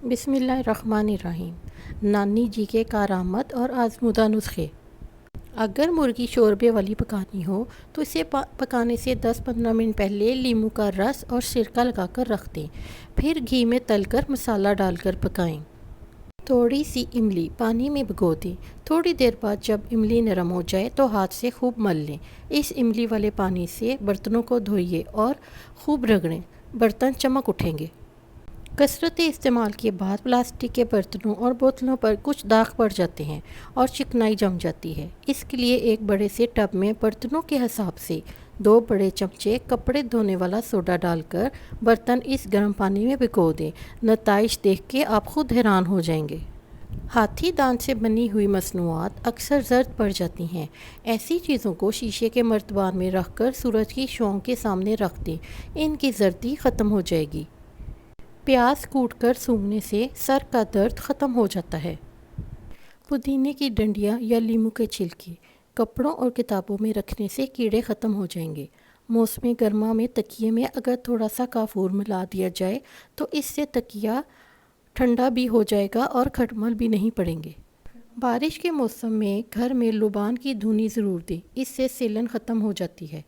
بسم اللہ الرحمن الرحیم۔ نانی جی کے کارآمد اور آزمودہ نسخے۔ اگر مرغی شوربے والی پکانی ہو تو اسے پکانے سے 10-15 منٹ پہلے لیموں کا رس اور سرکہ لگا کر رکھ دیں، پھر گھی میں تل کر مسالہ ڈال کر پکائیں۔ تھوڑی سی املی پانی میں بھگو دیں، تھوڑی دیر بعد جب املی نرم ہو جائے تو ہاتھ سے خوب مل لیں۔ اس املی والے پانی سے برتنوں کو دھوئیے اور خوب رگڑیں، برتن چمک اٹھیں گے۔ کثرت استعمال کے بعد پلاسٹک کے برتنوں اور بوتلوں پر کچھ داغ پڑ جاتے ہیں اور چکنائی جم جاتی ہے۔ اس کے لیے ایک بڑے سے ٹب میں برتنوں کے حساب سے 2 بڑے چمچے کپڑے دھونے والا سوڈا ڈال کر برتن اس گرم پانی میں بھگو دیں۔ نتائج دیکھ کے آپ خود حیران ہو جائیں گے۔ ہاتھی دانت سے بنی ہوئی مصنوعات اکثر زرد پڑ جاتی ہیں۔ ایسی چیزوں کو شیشے کے مرتبان میں رکھ کر سورج کی شعاعوں کے سامنے رکھ دیں، ان کی زردی ختم ہو جائے گی۔ پیاز کوٹ کر سونگھنے سے سر کا درد ختم ہو جاتا ہے۔ پودینے کی ڈنڈیاں یا لیموں کے چھلکے کپڑوں اور کتابوں میں رکھنے سے کیڑے ختم ہو جائیں گے۔ موسم گرما میں تکیے میں اگر تھوڑا سا کافور ملا دیا جائے تو اس سے تکیہ ٹھنڈا بھی ہو جائے گا اور کھٹمل بھی نہیں پڑیں گے۔ بارش کے موسم میں گھر میں لبان کی دھنی ضرور دیں، اس سے سیلن ختم ہو جاتی ہے۔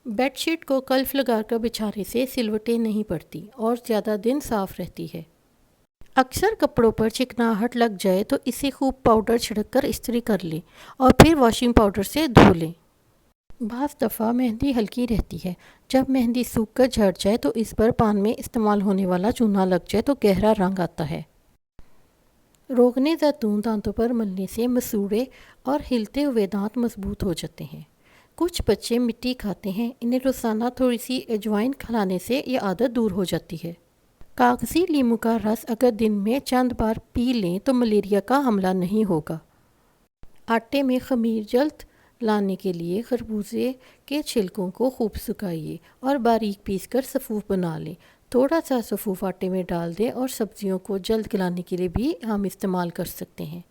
بیڈ شیٹ کو کلف لگا کر بچھانے سے سلوٹیں نہیں پڑتی اور زیادہ دن صاف رہتی ہے۔ اکثر کپڑوں پر چکناہٹ لگ جائے تو اسے خوب پاؤڈر چھڑک کر استری کر لیں اور پھر واشنگ پاؤڈر سے دھو لیں۔ بعض دفعہ مہندی ہلکی رہتی ہے۔ جب مہندی سوکھ کر جھڑ جائے تو اس پر پان میں استعمال ہونے والا چونا لگ جائے تو گہرا رنگ آتا ہے۔ روغن زیتون دانتوں پر ملنے سے مسوڑھے اور ہلتے ہوئے دانت مضبوط ہو جاتے ہیں۔ کچھ بچے مٹی کھاتے ہیں، انہیں روزانہ تھوڑی سی اجوائن کھلانے سے یہ عادت دور ہو جاتی ہے۔ کاغذی لیموں کا رس اگر دن میں چند بار پی لیں تو ملیریا کا حملہ نہیں ہوگا۔ آٹے میں خمیر جلد لانے کے لیے خربوزے کے چھلکوں کو خوب سکھائیے اور باریک پیس کر سفوف بنا لیں۔ تھوڑا سا سفوف آٹے میں ڈال دیں اور سبزیوں کو جلد گلانے کے لیے بھی ہم استعمال کر سکتے ہیں۔